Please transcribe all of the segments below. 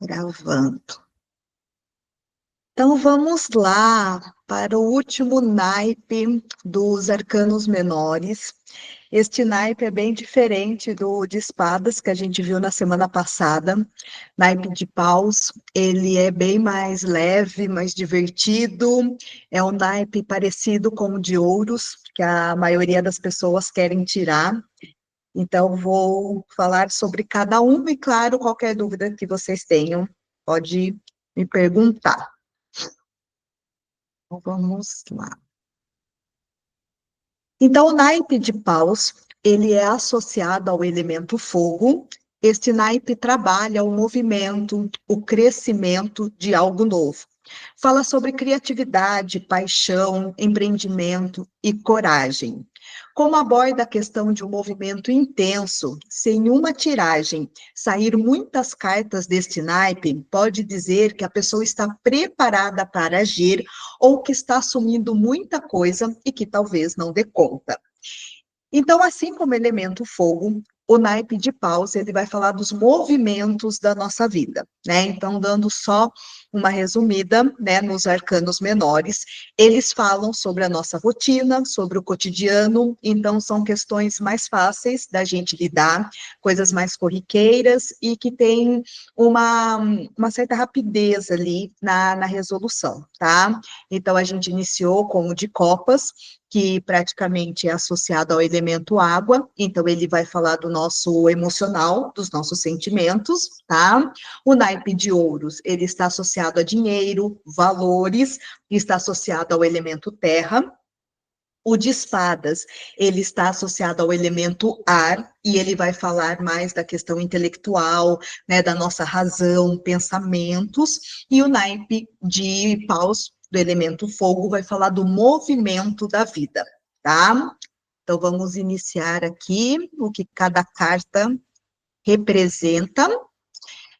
Gravando. Então vamos lá para o último naipe dos arcanos menores. Este naipe é bem diferente do de espadas que a gente viu na semana passada. Naipe de paus, ele é bem mais leve, mais divertido. É um naipe parecido com o de ouros, que a maioria das pessoas querem tirar. Então vou falar sobre cada um e, claro, qualquer dúvida que vocês tenham, pode me perguntar. Então, vamos lá. Então, o naipe de paus, ele é associado ao elemento fogo. Este naipe trabalha o movimento, o crescimento de algo novo. Fala sobre criatividade, paixão, empreendimento e coragem. Como aborda a questão de um movimento intenso, sem uma tiragem, sair muitas cartas deste naipe, pode dizer que a pessoa está preparada para agir ou que está assumindo muita coisa e que talvez não dê conta. Então, assim como elemento fogo, o naipe de paus, ele vai falar dos movimentos da nossa vida, né? Então, dando só uma resumida, né, nos arcanos menores, eles falam sobre a nossa rotina, sobre o cotidiano, então são questões mais fáceis da gente lidar, coisas mais corriqueiras e que tem uma certa rapidez ali na resolução, tá? Então, a gente iniciou com o de copas, que praticamente é associado ao elemento água, então ele vai falar do nosso emocional, dos nossos sentimentos, tá? O naipe de ouros, ele está associado a dinheiro, valores, está associado ao elemento terra. O de espadas, ele está associado ao elemento ar, e ele vai falar mais da questão intelectual, né, da nossa razão, pensamentos, e o naipe de paus, do elemento fogo, vai falar do movimento da vida, tá? Então, vamos iniciar aqui o que cada carta representa.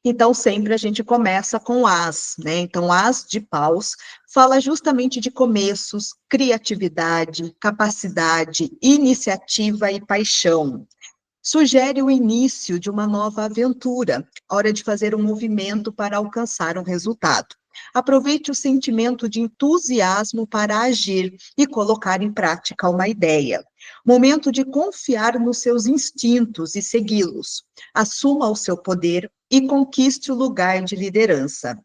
Então, sempre a gente começa com as, né? Então, as de paus fala justamente de começos, criatividade, capacidade, iniciativa e paixão. Sugere o início de uma nova aventura, hora de fazer um movimento para alcançar um resultado. Aproveite o sentimento de entusiasmo para agir e colocar em prática uma ideia. Momento de confiar nos seus instintos e segui-los. Assuma o seu poder e conquiste o lugar de liderança.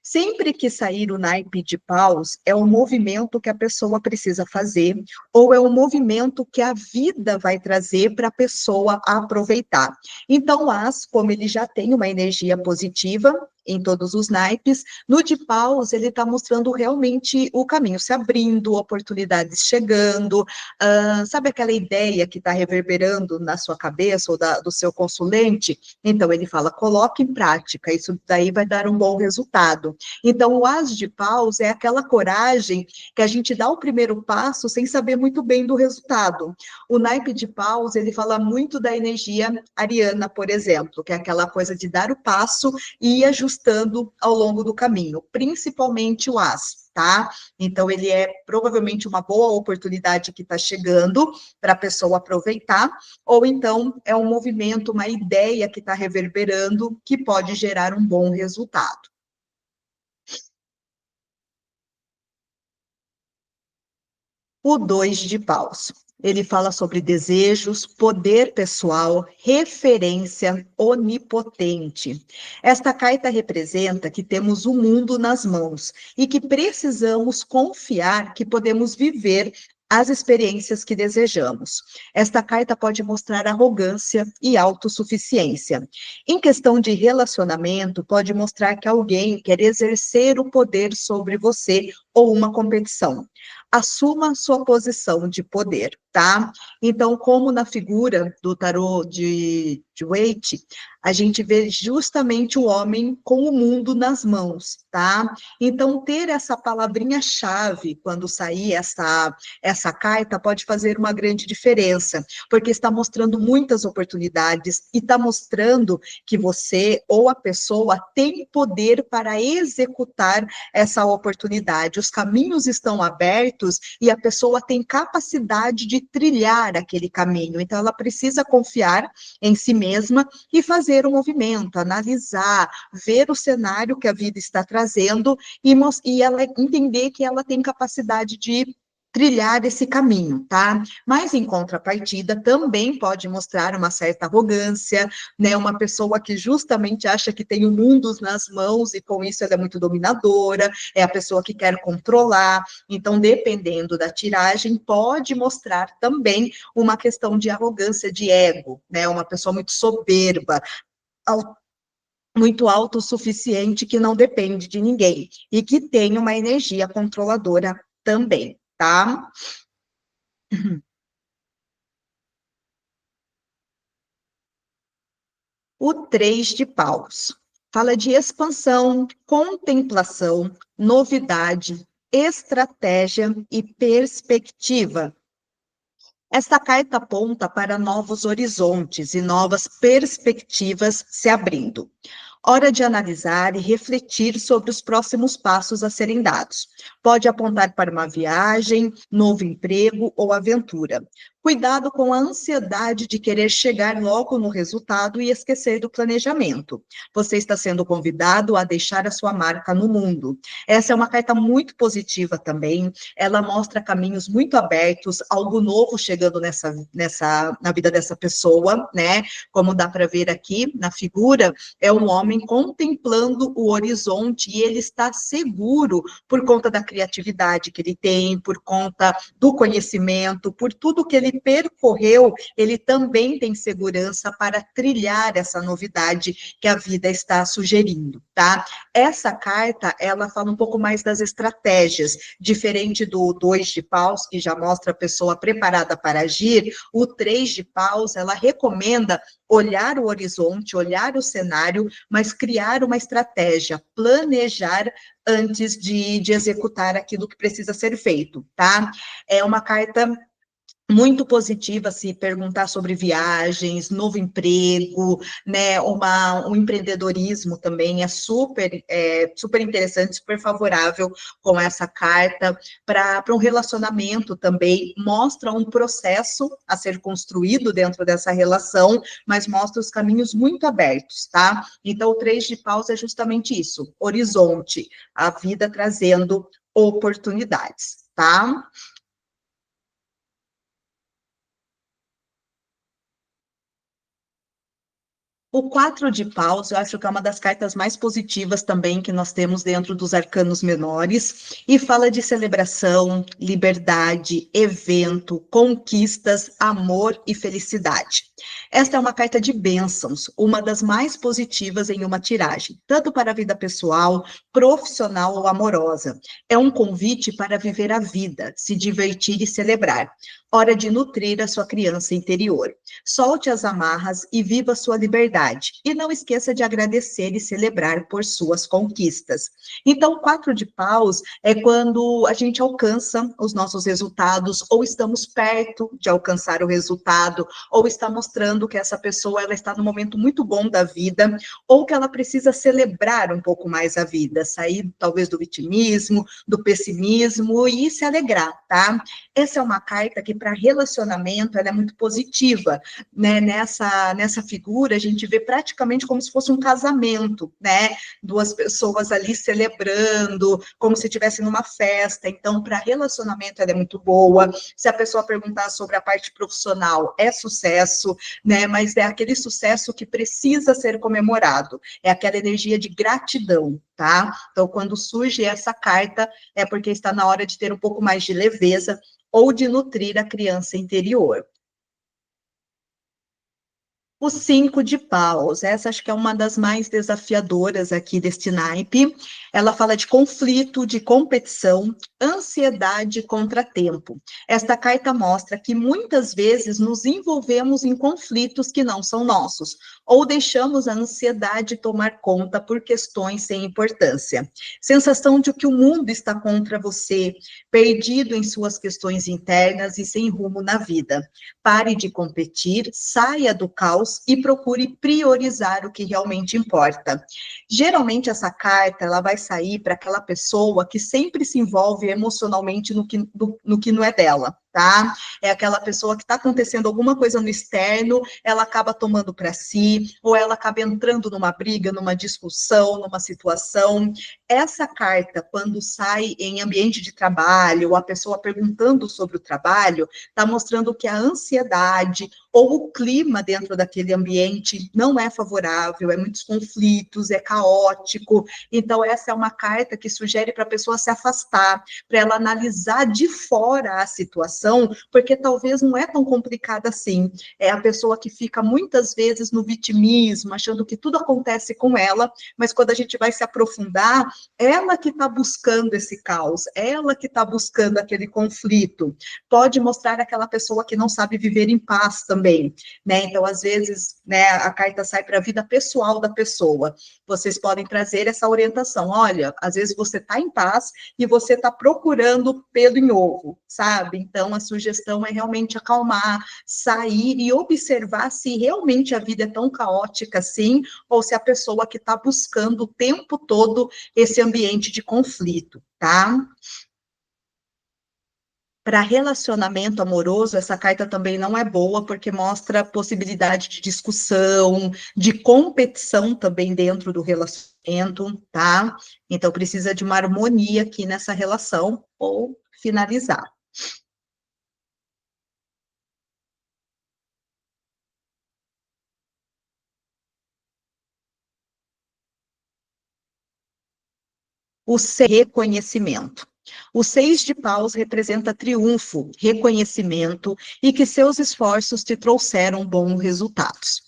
Sempre que sair o naipe de paus, é um movimento que a pessoa precisa fazer, ou é um movimento que a vida vai trazer para a pessoa aproveitar. Então, as, como ele já tem uma energia positiva em todos os naipes, no de paus ele está mostrando realmente o caminho se abrindo, oportunidades chegando, sabe aquela ideia que está reverberando na sua cabeça ou do seu consulente? Então, ele fala, coloque em prática, isso daí vai dar um bom resultado. Então, o as de paus é aquela coragem que a gente dá o primeiro passo sem saber muito bem do resultado. O naipe de paus, ele fala muito da energia ariana, por exemplo, que é aquela coisa de dar o passo e ir ajustando ao longo do caminho, principalmente o as, tá? Então, ele é provavelmente uma boa oportunidade que está chegando para a pessoa aproveitar, ou então é um movimento, uma ideia que está reverberando, que pode gerar um bom resultado. O 2 de paus. Ele fala sobre desejos, poder pessoal, referência onipotente. Esta carta representa que temos o mundo nas mãos e que precisamos confiar que podemos viver as experiências que desejamos. Esta carta pode mostrar arrogância e autossuficiência. Em questão de relacionamento, pode mostrar que alguém quer exercer o poder sobre você ou uma competição. Assuma sua posição de poder, tá? Então, como na figura do tarô de Waite, a gente vê justamente o homem com o mundo nas mãos, tá? Então, ter essa palavrinha-chave quando sair essa carta pode fazer uma grande diferença, porque está mostrando muitas oportunidades e está mostrando que você ou a pessoa tem poder para executar essa oportunidade. os caminhos estão abertos e a pessoa tem capacidade de trilhar aquele caminho. Então, ela precisa confiar em si mesma e fazer o movimento, analisar, ver o cenário que a vida está trazendo e ela entender que ela tem capacidade de trilhar esse caminho, tá? Mas, em contrapartida, também pode mostrar uma certa arrogância, né? Uma pessoa que justamente acha que tem o mundo nas mãos e, com isso, ela é muito dominadora, é a pessoa que quer controlar. Então, dependendo da tiragem, pode mostrar também uma questão de arrogância, de ego, né? Uma pessoa muito soberba, muito autossuficiente, que não depende de ninguém e que tem uma energia controladora também, tá? O 3 de paus fala de expansão, contemplação, novidade, estratégia e perspectiva. Esta carta aponta para novos horizontes e novas perspectivas se abrindo. Hora de analisar e refletir sobre os próximos passos a serem dados. Pode apontar para uma viagem, novo emprego ou aventura. Cuidado com a ansiedade de querer chegar logo no resultado e esquecer do planejamento. Você está sendo convidado a deixar a sua marca no mundo. Essa é uma carta muito positiva também. Ela mostra caminhos muito abertos, algo novo chegando na vida dessa pessoa, né? Como dá para ver aqui na figura, é um homem contemplando o horizonte e ele está seguro por conta da criatividade que ele tem, por conta do conhecimento, por tudo que ele percorreu, ele também tem segurança para trilhar essa novidade que a vida está sugerindo, tá? Essa carta, ela fala um pouco mais das estratégias, diferente do 2 de paus, que já mostra a pessoa preparada para agir, o 3 de paus, ela recomenda olhar o horizonte, olhar o cenário, mas criar uma estratégia, planejar antes de executar aquilo que precisa ser feito, tá? É uma carta muito positiva se perguntar sobre viagens, novo emprego, né, um empreendedorismo também super interessante, super favorável com essa carta, para um relacionamento também, mostra um processo a ser construído dentro dessa relação, mas mostra os caminhos muito abertos, tá? Então, o 3 de paus é justamente isso, horizonte, a vida trazendo oportunidades, tá? O 4 de paus, eu acho que é uma das cartas mais positivas também que nós temos dentro dos arcanos menores, e fala de celebração, liberdade, evento, conquistas, amor e felicidade. Esta é uma carta de bênçãos, uma das mais positivas em uma tiragem, tanto para a vida pessoal, profissional ou amorosa. É um convite para viver a vida, se divertir e celebrar. Hora de nutrir a sua criança interior. Solte as amarras e viva sua liberdade. E não esqueça de agradecer e celebrar por suas conquistas. Então, o 4 de paus é quando a gente alcança os nossos resultados, ou estamos perto de alcançar o resultado, ou está mostrando que essa pessoa ela está num momento muito bom da vida, ou que ela precisa celebrar um pouco mais a vida, sair talvez do vitimismo, do pessimismo e se alegrar, tá? Essa é uma carta que, para relacionamento, ela é muito positiva, né? Nessa figura, a gente vê praticamente como se fosse um casamento, né? Duas pessoas ali celebrando, como se estivesse numa festa. Então, para relacionamento, ela é muito boa. Se a pessoa perguntar sobre a parte profissional, é sucesso, né? Mas é aquele sucesso que precisa ser comemorado. É aquela energia de gratidão, tá? Então, quando surge essa carta, é porque está na hora de ter um pouco mais de leveza ou de nutrir a criança interior. O 5 de paus, essa acho que é uma das mais desafiadoras aqui deste naipe. Ela fala de conflito, de competição, ansiedade e contratempo. Esta carta mostra que muitas vezes nos envolvemos em conflitos que não são nossos, ou deixamos a ansiedade tomar conta por questões sem importância. Sensação de que o mundo está contra você, perdido em suas questões internas e sem rumo na vida. Pare de competir, saia do caos paus e procure priorizar o que realmente importa. Geralmente, essa carta ela vai sair para aquela pessoa que sempre se envolve emocionalmente no que não é dela, tá? É aquela pessoa que está acontecendo alguma coisa no externo, ela acaba tomando para si, ou ela acaba entrando numa briga, numa discussão, numa situação. Essa carta, quando sai em ambiente de trabalho, ou a pessoa perguntando sobre o trabalho, está mostrando que a ansiedade ou o clima dentro daquele ambiente não é favorável, é muitos conflitos, é caótico. Então, essa é uma carta que sugere para a pessoa se afastar, para ela analisar de fora a situação, porque talvez não é tão complicada assim. É a pessoa que fica muitas vezes no vitimismo, achando que tudo acontece com ela, mas quando a gente vai se aprofundar, ela que está buscando esse caos, ela que está buscando aquele conflito. Pode mostrar aquela pessoa que não sabe viver em paz também, né? Então, às vezes, né, a carta sai para a vida pessoal da pessoa. Vocês podem trazer essa orientação. Olha, às vezes você está em paz e você está procurando pelo em ovo, sabe? Então, a sugestão é realmente acalmar, sair e observar se realmente a vida é tão caótica assim, ou se a pessoa que está buscando o tempo todo esse ambiente de conflito, tá? Para relacionamento amoroso, essa carta também não é boa, porque mostra possibilidade de discussão, de competição também dentro do relacionamento, tá? Então, precisa de uma harmonia aqui nessa relação, ou finalizar. O reconhecimento. O 6 de paus representa triunfo, reconhecimento e que seus esforços te trouxeram bons resultados.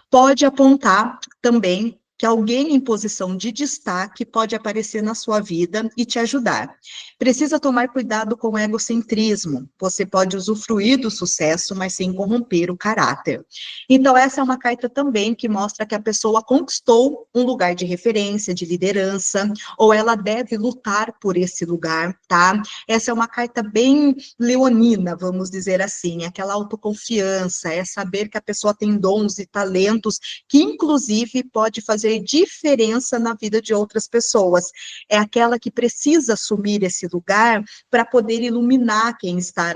Pode apontar também que alguém em posição de destaque pode aparecer na sua vida e te ajudar. Precisa tomar cuidado com o egocentrismo. Você pode usufruir do sucesso, mas sem corromper o caráter. Então, essa é uma carta também que mostra que a pessoa conquistou um lugar de referência, de liderança, ou ela deve lutar por esse lugar, tá? Essa é uma carta bem leonina, vamos dizer assim, aquela autoconfiança, é saber que a pessoa tem dons e talentos que, inclusive, pode fazer diferença na vida de outras pessoas. É aquela que precisa assumir esse lugar para poder iluminar quem está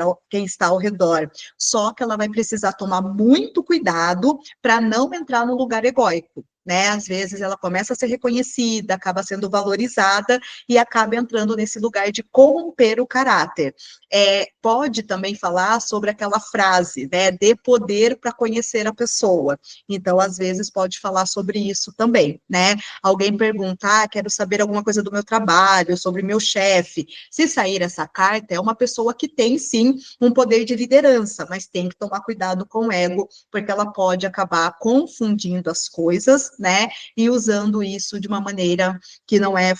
ao redor. Só que ela vai precisar tomar muito cuidado para não entrar no lugar egóico. Né? Às vezes ela começa a ser reconhecida, acaba sendo valorizada e acaba entrando nesse lugar de corromper o caráter. Pode também falar sobre aquela frase, né? Dê poder para conhecer a pessoa. Então, às vezes, pode falar sobre isso também, né? Alguém perguntar, quero saber alguma coisa do meu trabalho, sobre meu chefe. Se sair essa carta, é uma pessoa que tem, sim, um poder de liderança, mas tem que tomar cuidado com o ego, porque ela pode acabar confundindo as coisas, né? E usando isso de uma maneira que não é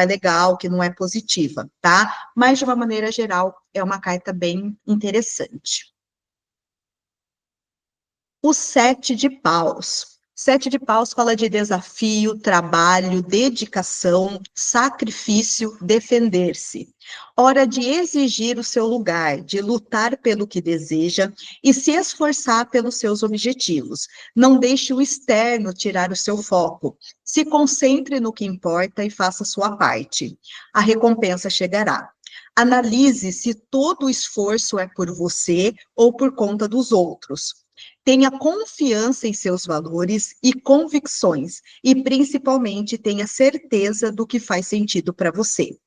legal, que não é positiva, tá? Mas, de uma maneira geral, é uma carta bem interessante. O 7 de paus. 7 de paus fala de desafio, trabalho, dedicação, sacrifício, defender-se. Hora de exigir o seu lugar, de lutar pelo que deseja e se esforçar pelos seus objetivos. Não deixe o externo tirar o seu foco. Se concentre no que importa e faça a sua parte. A recompensa chegará. Analise se todo o esforço é por você ou por conta dos outros. Tenha confiança em seus valores e convicções, e principalmente tenha certeza do que faz sentido para você.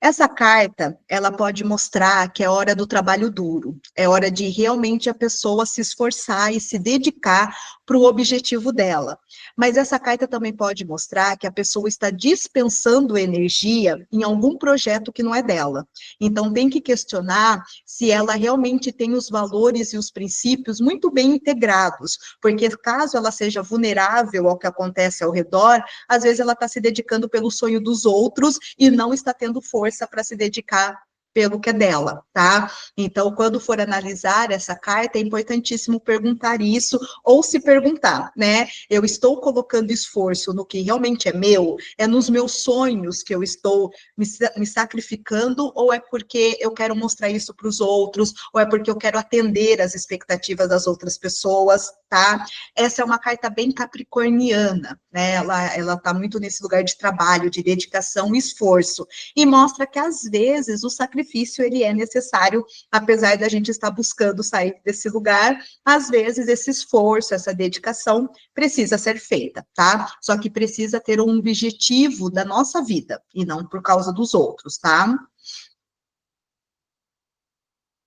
Essa carta, ela pode mostrar que é hora do trabalho duro, é hora de realmente a pessoa se esforçar e se dedicar para o objetivo dela. Mas essa carta também pode mostrar que a pessoa está dispensando energia em algum projeto que não é dela. Então, tem que questionar se ela realmente tem os valores e os princípios muito bem integrados, porque caso ela seja vulnerável ao que acontece ao redor, às vezes ela está se dedicando pelo sonho dos outros e não está tendo força para se dedicar pelo que é dela, tá? Então, quando for analisar essa carta, é importantíssimo perguntar isso, ou se perguntar, né? Eu estou colocando esforço no que realmente é meu? É nos meus sonhos que eu estou me sacrificando, ou é porque eu quero mostrar isso para os outros, ou é porque eu quero atender às expectativas das outras pessoas, tá? Essa é uma carta bem capricorniana, né? Ela tá muito nesse lugar de trabalho, de dedicação e esforço, e mostra que às vezes o sacrifício ele é necessário, apesar da gente estar buscando sair desse lugar, às vezes esse esforço, essa dedicação precisa ser feita, tá? Só que precisa ter um objetivo da nossa vida, e não por causa dos outros, tá?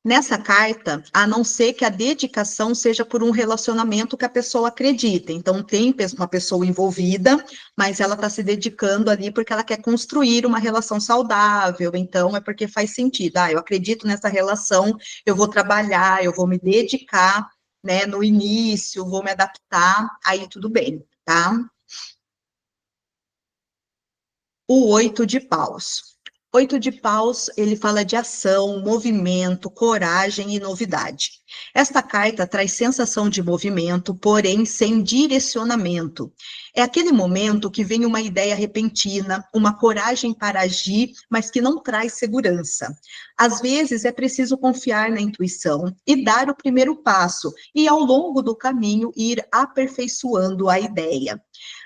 Nessa carta, a não ser que a dedicação seja por um relacionamento que a pessoa acredita. Então, tem uma pessoa envolvida, mas ela está se dedicando ali porque ela quer construir uma relação saudável. Então, é porque faz sentido. Ah, eu acredito nessa relação, eu vou trabalhar, eu vou me dedicar, né, no início, vou me adaptar, aí tudo bem, tá? O oito de paus. Oito de paus, ele fala de ação, movimento, coragem e novidade. Esta carta traz sensação de movimento, porém sem direcionamento. É aquele momento que vem uma ideia repentina, uma coragem para agir, mas que não traz segurança. Às vezes é preciso confiar na intuição e dar o primeiro passo, e ao longo do caminho ir aperfeiçoando a ideia.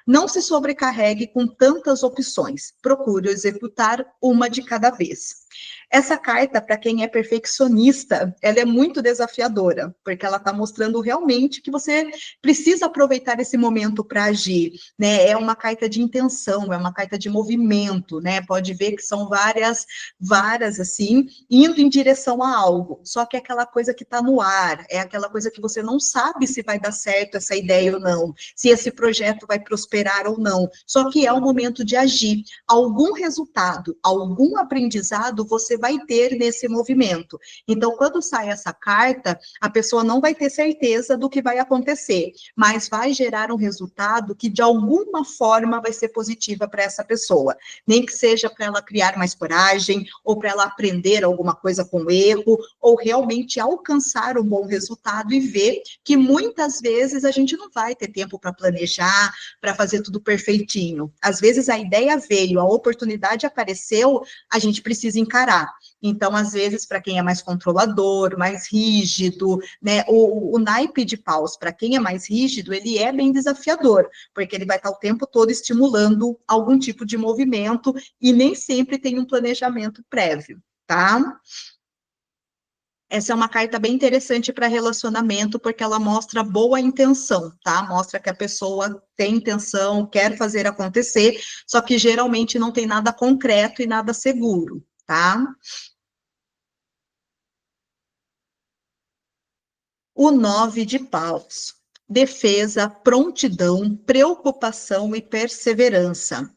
Não se sobrecarregue com tantas opções. Procure executar uma de cada vez. Essa carta, para quem é perfeccionista, ela é muito desafiadora, porque ela está mostrando realmente que você precisa aproveitar esse momento para agir, né? É uma carta de intenção, é uma carta de movimento, né? Pode ver que são várias assim, indo em direção a algo. Só que é aquela coisa que está no ar, é aquela coisa que você não sabe se vai dar certo essa ideia ou não, se esse projeto vai prosperar ou não. Só que é o momento de agir. Algum resultado, algum aprendizado você vai ter nesse movimento. Então, quando sai essa carta, a pessoa não vai ter certeza do que vai acontecer, mas vai gerar um resultado que de alguma forma vai ser positiva para essa pessoa. Nem que seja para ela criar mais coragem, ou para ela aprender alguma coisa com o erro, ou realmente alcançar um bom resultado e ver que muitas vezes a gente não vai ter tempo para planejar, para fazer tudo perfeitinho. Às vezes a ideia veio, a oportunidade apareceu, a gente precisa encarar. Então, às vezes, para quem é mais controlador, mais rígido, né, o naipe de paus, para quem é mais rígido, ele é bem desafiador, porque ele vai estar o tempo todo estimulando algum tipo de movimento e nem sempre tem um planejamento prévio, tá? Essa é uma carta bem interessante para relacionamento, porque ela mostra boa intenção, tá? Mostra que a pessoa tem intenção, quer fazer acontecer, só que geralmente não tem nada concreto e nada seguro, tá? O nove de paus. Defesa, prontidão, preocupação e perseverança.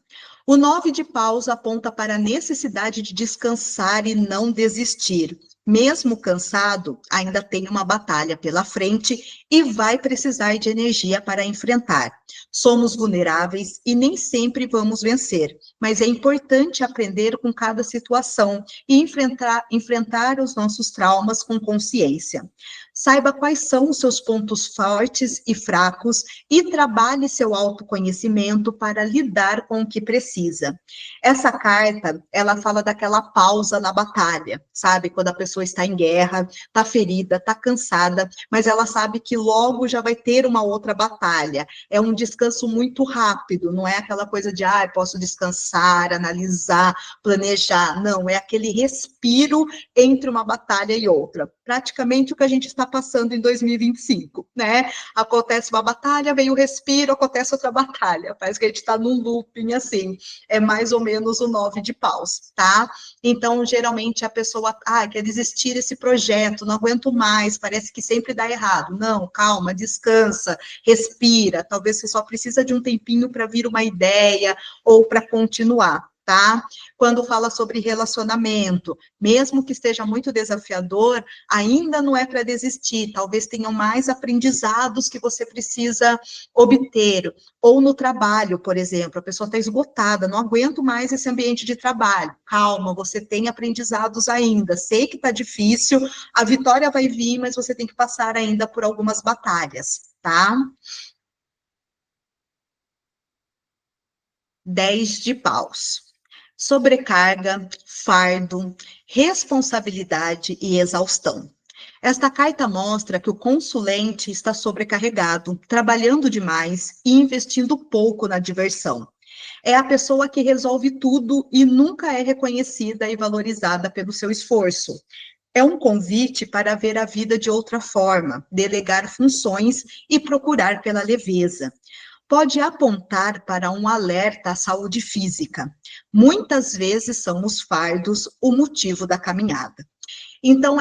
O nove de paus aponta para a necessidade de descansar e não desistir. Mesmo cansado, ainda tem uma batalha pela frente e vai precisar de energia para enfrentar. Somos vulneráveis e nem sempre vamos vencer, mas é importante aprender com cada situação e enfrentar os nossos traumas com consciência. Saiba quais são os seus pontos fortes e fracos e trabalhe seu autoconhecimento para lidar com o que precisa. Essa carta, ela fala daquela pausa na batalha, sabe? Quando a pessoa está em guerra, está ferida, está cansada, mas ela sabe que logo já vai ter uma outra batalha. É um descanso muito rápido, não é aquela coisa de, posso descansar, analisar, planejar. Não, é aquele respiro entre uma batalha e outra. Praticamente o que a gente está passando em 2025, né? Acontece uma batalha, vem o respiro, acontece outra batalha. Parece que a gente está num looping assim. É mais ou menos o nove de paus, tá? Então, geralmente a pessoa, quer desistir desse projeto, não aguento mais, parece que sempre dá errado. Não, calma, descansa, respira. Talvez você só precisa de um tempinho para vir uma ideia ou para continuar. tá? Quando fala sobre relacionamento, mesmo que esteja muito desafiador, ainda não é para desistir, talvez tenham mais aprendizados que você precisa obter, ou no trabalho, por exemplo, a pessoa está esgotada, não aguento mais esse ambiente de trabalho, calma, você tem aprendizados ainda, sei que está difícil, a vitória vai vir, mas você tem que passar ainda por algumas batalhas, tá? 10 de paus. Sobrecarga, fardo, responsabilidade e exaustão. Esta carta mostra que o consulente está sobrecarregado, trabalhando demais e investindo pouco na diversão. É a pessoa que resolve tudo e nunca é reconhecida e valorizada pelo seu esforço. É um convite para ver a vida de outra forma, delegar funções e procurar pela leveza. Pode apontar para um alerta à saúde física. Muitas vezes são os fardos o motivo da caminhada. Então,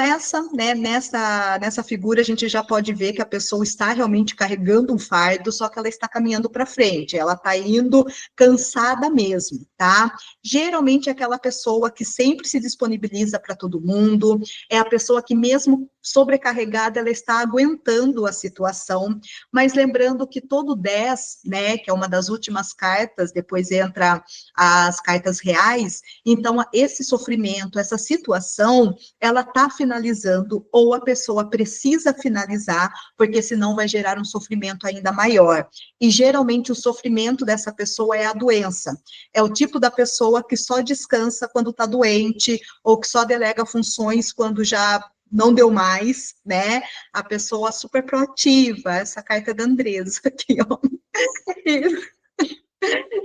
nessa figura, a gente já pode ver que a pessoa está realmente carregando um fardo, só que ela está caminhando para frente, ela está indo cansada mesmo, tá? Geralmente é aquela pessoa que sempre se disponibiliza para todo mundo, é a pessoa que, mesmo sobrecarregada, ela está aguentando a situação, mas lembrando que todo 10, né, que é uma das últimas cartas, depois entra as cartas reais, então esse sofrimento, essa situação, ela está finalizando ou a pessoa precisa finalizar, porque senão vai gerar um sofrimento ainda maior. E geralmente o sofrimento dessa pessoa é a doença. É o tipo da pessoa que só descansa quando está doente ou que só delega funções quando já não deu mais, né? A pessoa super proativa, essa carta da Andresa aqui, ó.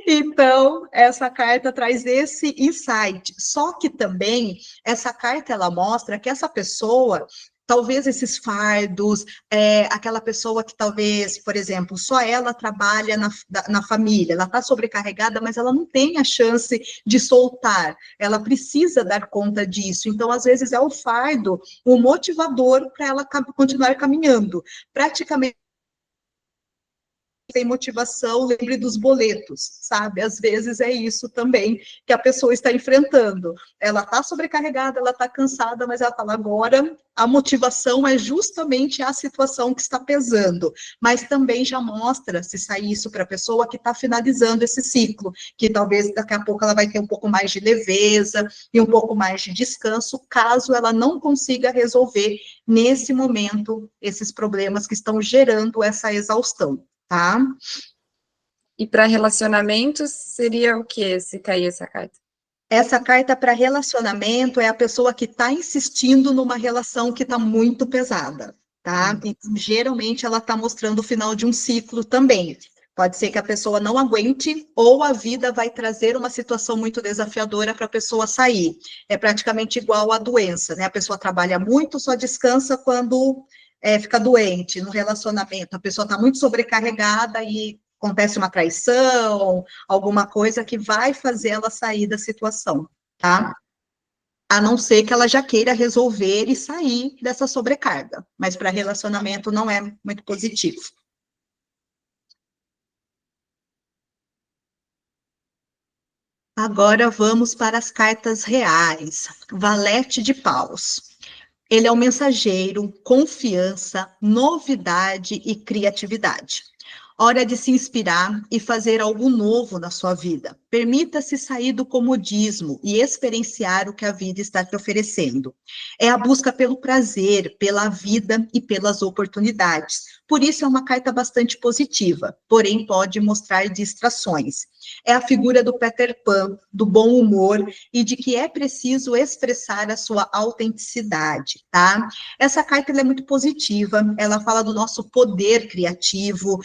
Então, essa carta traz esse insight. Só que também, essa carta, ela mostra que essa pessoa, talvez esses fardos, aquela pessoa que talvez, por exemplo, só ela trabalha na família, ela está sobrecarregada, mas ela não tem a chance de soltar, ela precisa dar conta disso. Então, às vezes, é o fardo, o motivador para ela continuar caminhando. Praticamente, tem motivação, lembre dos boletos, sabe? Às vezes é isso também que a pessoa está enfrentando. Ela está sobrecarregada, ela está cansada, mas ela fala agora, a motivação é justamente a situação que está pesando, mas também já mostra, se sair isso para a pessoa, que está finalizando esse ciclo, que talvez daqui a pouco ela vai ter um pouco mais de leveza e um pouco mais de descanso, caso ela não consiga resolver nesse momento esses problemas que estão gerando essa exaustão. Tá? E para relacionamentos, seria o que se cair essa carta? Essa carta para relacionamento é a pessoa que está insistindo numa relação que está muito pesada, tá? Então, geralmente, ela está mostrando o final de um ciclo também. Pode ser que a pessoa não aguente, ou a vida vai trazer uma situação muito desafiadora para a pessoa sair. É praticamente igual à doença, né? A pessoa trabalha muito, só descansa quando fica doente. No relacionamento, a pessoa está muito sobrecarregada e acontece uma traição, alguma coisa que vai fazer ela sair da situação, tá? A não ser que ela já queira resolver e sair dessa sobrecarga, mas para relacionamento não é muito positivo. Agora vamos para as cartas reais. Valete de paus. Ele é o mensageiro, confiança, novidade e criatividade. Hora de se inspirar e fazer algo novo na sua vida. Permita-se sair do comodismo e experienciar o que a vida está te oferecendo. É a busca pelo prazer, pela vida e pelas oportunidades. Por isso é uma carta bastante positiva, porém pode mostrar distrações. É a figura do Peter Pan, do bom humor e de que é preciso expressar a sua autenticidade, tá? Essa carta é muito positiva, ela fala do nosso poder criativo,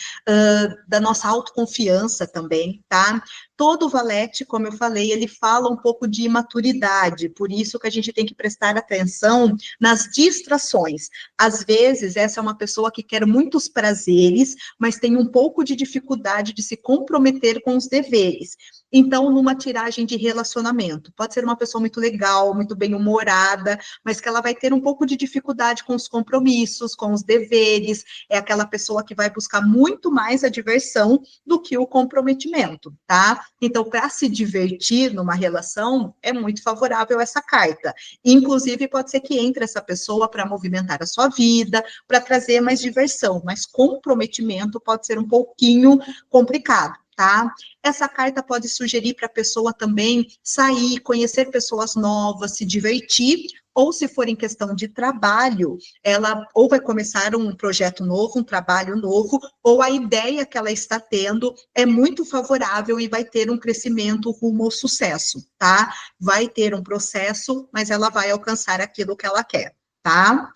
da nossa autoconfiança também, tá? Todo valete, como eu falei, ele fala um pouco de imaturidade, por isso que a gente tem que prestar atenção nas distrações. Às vezes, essa é uma pessoa que quer muitos prazeres, mas tem um pouco de dificuldade de se comprometer com os deveres. Então, numa tiragem de relacionamento, pode ser uma pessoa muito legal, muito bem-humorada, mas que ela vai ter um pouco de dificuldade com os compromissos, com os deveres, é aquela pessoa que vai buscar muito mais a diversão do que o comprometimento, tá? Então, para se divertir numa relação, é muito favorável essa carta. Inclusive, pode ser que entre essa pessoa para movimentar a sua vida, para trazer mais diversão, mas comprometimento pode ser um pouquinho complicado. Tá? Essa carta pode sugerir para a pessoa também sair, conhecer pessoas novas, se divertir, ou se for em questão de trabalho, ela ou vai começar um projeto novo, um trabalho novo, ou a ideia que ela está tendo é muito favorável e vai ter um crescimento rumo ao sucesso, tá? Vai ter um processo, mas ela vai alcançar aquilo que ela quer, tá?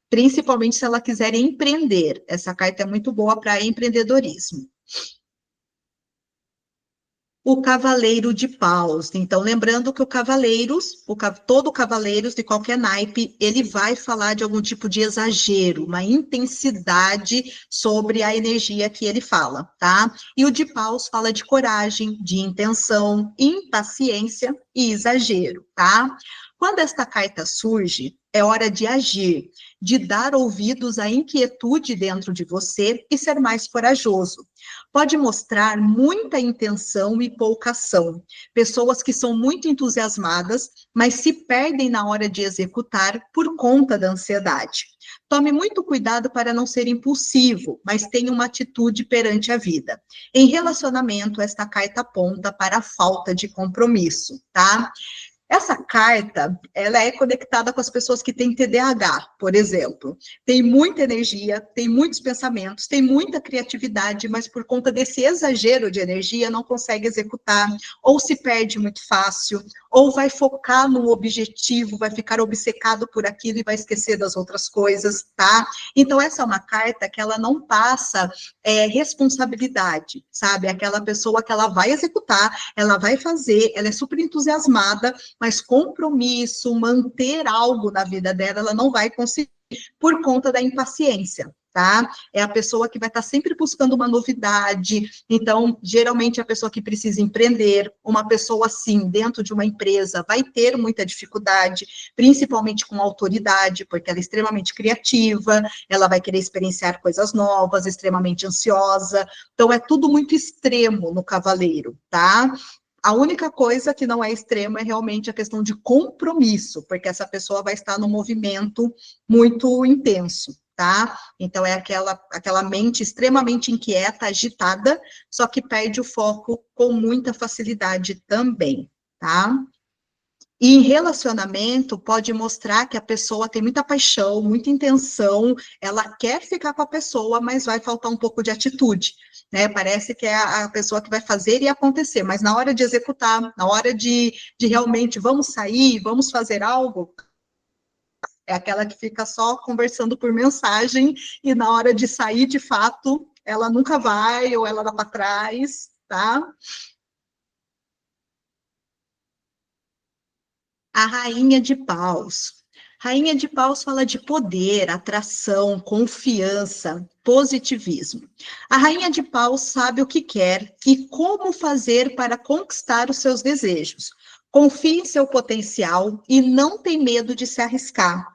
Principalmente se ela quiser empreender. Essa carta é muito boa para empreendedorismo. O Cavaleiro de Paus. Então, lembrando que todo Cavaleiros de qualquer naipe, ele vai falar de algum tipo de exagero, uma intensidade sobre a energia que ele fala, tá? E o de Paus fala de coragem, de intenção, impaciência e exagero, tá? Quando esta carta surge, é hora de agir, de dar ouvidos à inquietude dentro de você e ser mais corajoso. Pode mostrar muita intenção e pouca ação. Pessoas que são muito entusiasmadas, mas se perdem na hora de executar por conta da ansiedade. Tome muito cuidado para não ser impulsivo, mas tenha uma atitude perante a vida. Em relacionamento, esta carta aponta para a falta de compromisso, tá? Essa carta, ela é conectada com as pessoas que têm TDAH, por exemplo. Tem muita energia, tem muitos pensamentos, tem muita criatividade, mas por conta desse exagero de energia, não consegue executar, ou se perde muito fácil, ou vai focar num objetivo, vai ficar obcecado por aquilo e vai esquecer das outras coisas, tá? Então, essa é uma carta que ela não passa responsabilidade, sabe? Aquela pessoa que ela vai executar, ela vai fazer, ela é super entusiasmada, mas compromisso, manter algo na vida dela, ela não vai conseguir por conta da impaciência, tá? É a pessoa que vai estar sempre buscando uma novidade. Então, geralmente, a pessoa que precisa empreender, uma pessoa assim, dentro de uma empresa, vai ter muita dificuldade, principalmente com autoridade, porque ela é extremamente criativa, ela vai querer experienciar coisas novas, extremamente ansiosa. Então, é tudo muito extremo no cavaleiro, tá? A única coisa que não é extrema é realmente a questão de compromisso, porque essa pessoa vai estar num movimento muito intenso, tá? Então, é aquela mente extremamente inquieta, agitada, só que perde o foco com muita facilidade também, tá? E em relacionamento, pode mostrar que a pessoa tem muita paixão, muita intenção, ela quer ficar com a pessoa, mas vai faltar um pouco de atitude, né? Parece que é a pessoa que vai fazer e acontecer, mas na hora de executar, na hora de realmente vamos sair, vamos fazer algo, é aquela que fica só conversando por mensagem e na hora de sair de fato, ela nunca vai ou ela dá para trás, tá? A Rainha de Paus. Rainha de Paus fala de poder, atração, confiança, positivismo. A Rainha de Paus sabe o que quer e como fazer para conquistar os seus desejos. Confie em seu potencial e não tem medo de se arriscar.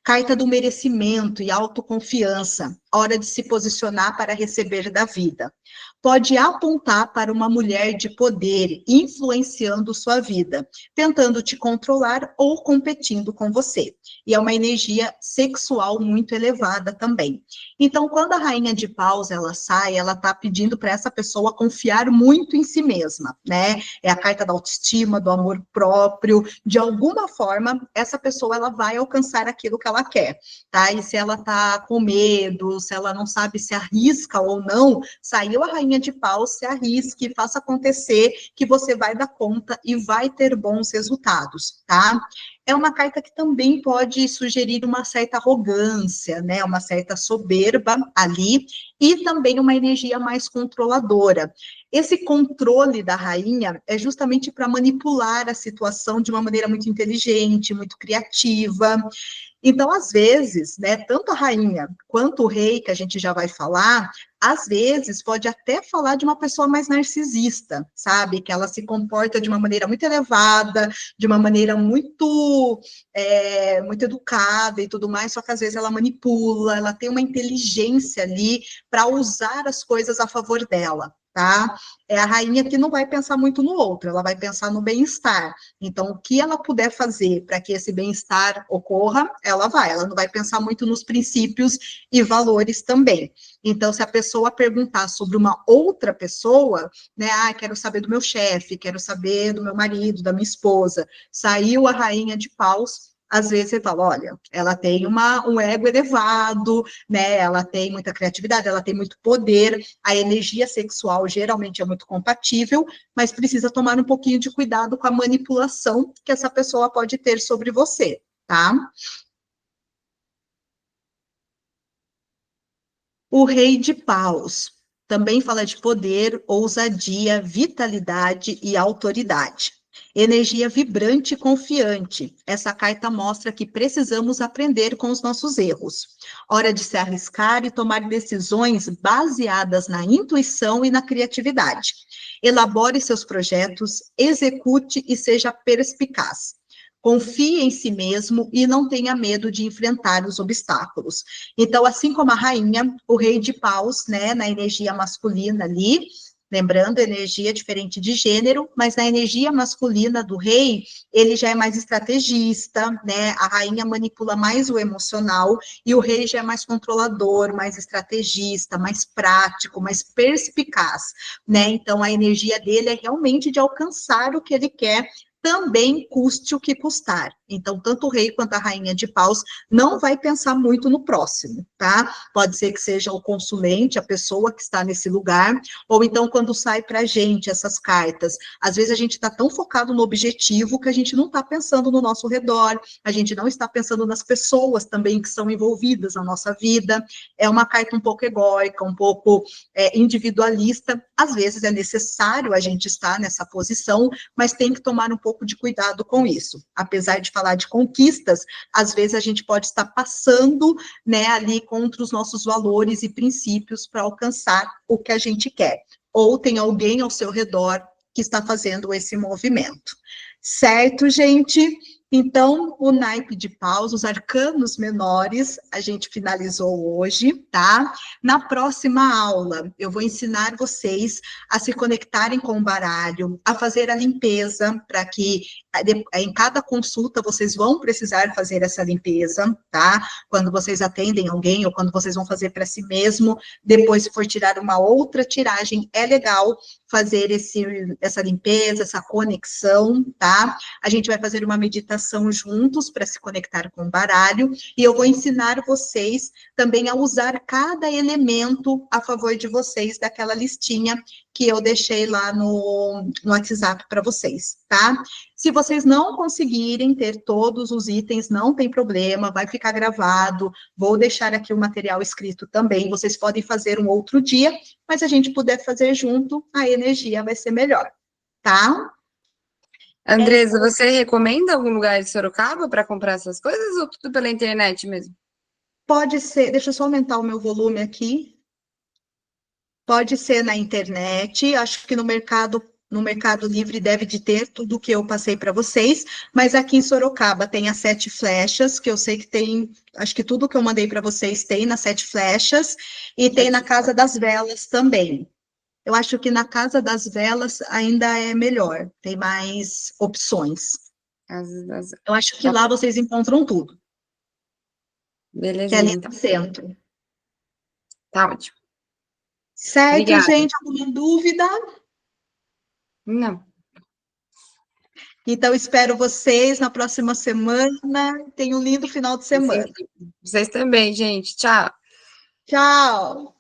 Carta do merecimento e autoconfiança, hora de se posicionar para receber da vida. Pode apontar para uma mulher de poder, influenciando sua vida, tentando te controlar ou competindo com você. E é uma energia sexual muito elevada também. Então, quando a rainha de paus ela sai, ela está pedindo para essa pessoa confiar muito em si mesma, né? É a carta da autoestima, do amor próprio. De alguma forma, essa pessoa ela vai alcançar aquilo que ela quer, tá? E se ela está com medo, se ela não sabe se arrisca ou não, saiu a rainha de paus, se arrisque, faça acontecer, que você vai dar conta e vai ter bons resultados, tá? É uma carta que também pode sugerir uma certa arrogância, né, uma certa soberba ali, e também uma energia mais controladora. Esse controle da rainha é justamente para manipular a situação de uma maneira muito inteligente, muito criativa. Então, às vezes, né, tanto a rainha quanto o rei, que a gente já vai falar, às vezes pode até falar de uma pessoa mais narcisista, sabe? Que ela se comporta de uma maneira muito elevada, de uma maneira muito educada e tudo mais, só que às vezes ela manipula, ela tem uma inteligência ali para usar as coisas a favor dela. tá? É a rainha que não vai pensar muito no outro, ela vai pensar no bem-estar. Então, o que ela puder fazer para que esse bem-estar ocorra, ela não vai pensar muito nos princípios e valores também. Então, se a pessoa perguntar sobre uma outra pessoa, né, quero saber do meu chefe, quero saber do meu marido, da minha esposa, saiu a rainha de paus, às vezes você fala, olha, ela tem um ego elevado, né? Ela tem muita criatividade, ela tem muito poder, a energia sexual geralmente é muito compatível, mas precisa tomar um pouquinho de cuidado com a manipulação que essa pessoa pode ter sobre você, tá? O rei de paus também fala de poder, ousadia, vitalidade e autoridade. Energia vibrante e confiante. Essa carta mostra que precisamos aprender com os nossos erros. Hora de se arriscar e tomar decisões baseadas na intuição e na criatividade. Elabore seus projetos, execute e seja perspicaz. Confie em si mesmo e não tenha medo de enfrentar os obstáculos. Então, assim como a rainha, o rei de paus, né, na energia masculina ali, lembrando, energia diferente de gênero, mas na energia masculina do rei, ele já é mais estrategista, né? A rainha manipula mais o emocional e o rei já é mais controlador, mais estrategista, mais prático, mais perspicaz, né? Então a energia dele é realmente de alcançar o que ele quer, também custe o que custar. Então, tanto o rei quanto a rainha de paus não vai pensar muito no próximo, tá? Pode ser que seja o consulente, a pessoa que está nesse lugar, ou então quando sai para a gente essas cartas, às vezes a gente está tão focado no objetivo que a gente não está pensando no nosso redor, a gente não está pensando nas pessoas também que são envolvidas na nossa vida. É uma carta um pouco egóica, um pouco individualista. Às vezes é necessário a gente estar nessa posição, mas tem que tomar um pouco de cuidado com isso. Apesar de falar de conquistas, às vezes a gente pode estar passando, né, ali contra os nossos valores e princípios para alcançar o que a gente quer. Ou tem alguém ao seu redor que está fazendo esse movimento. Certo, gente? Então, o naipe de paus, os arcanos menores, a gente finalizou hoje, tá? Na próxima aula, eu vou ensinar vocês a se conectarem com o baralho, a fazer a limpeza, para que em cada consulta vocês vão precisar fazer essa limpeza, tá? Quando vocês atendem alguém ou quando vocês vão fazer para si mesmo, depois se for tirar uma outra tiragem, é legal fazer essa limpeza, essa conexão, tá? A gente vai fazer uma meditação juntos para se conectar com o baralho, e eu vou ensinar vocês também a usar cada elemento a favor de vocês daquela listinha que eu deixei lá no WhatsApp para vocês, tá? Se vocês não conseguirem ter todos os itens, não tem problema, vai ficar gravado, vou deixar aqui o material escrito também, vocês podem fazer um outro dia, mas a gente puder fazer junto, a energia vai ser melhor, tá? Andresa, você recomenda algum lugar de Sorocaba para comprar essas coisas ou tudo pela internet mesmo? Pode ser, deixa eu só aumentar o meu volume aqui. Pode ser na internet, acho que no Mercado Livre deve de ter tudo o que eu passei para vocês, mas aqui em Sorocaba tem as 7 flechas, que eu sei que tem, acho que tudo que eu mandei para vocês tem nas 7 flechas, e tem na Casa das Velas também. Eu acho que na Casa das Velas ainda é melhor, tem mais opções. Eu acho que Tá lá bom. vocês encontram tudo, que é Belezinha, ali então. no centro. Tá ótimo. Certo, Obrigada. gente? Alguma dúvida? Não. Então, espero vocês na próxima semana. Tenha um lindo final de semana. Vocês também, gente. Tchau. Tchau!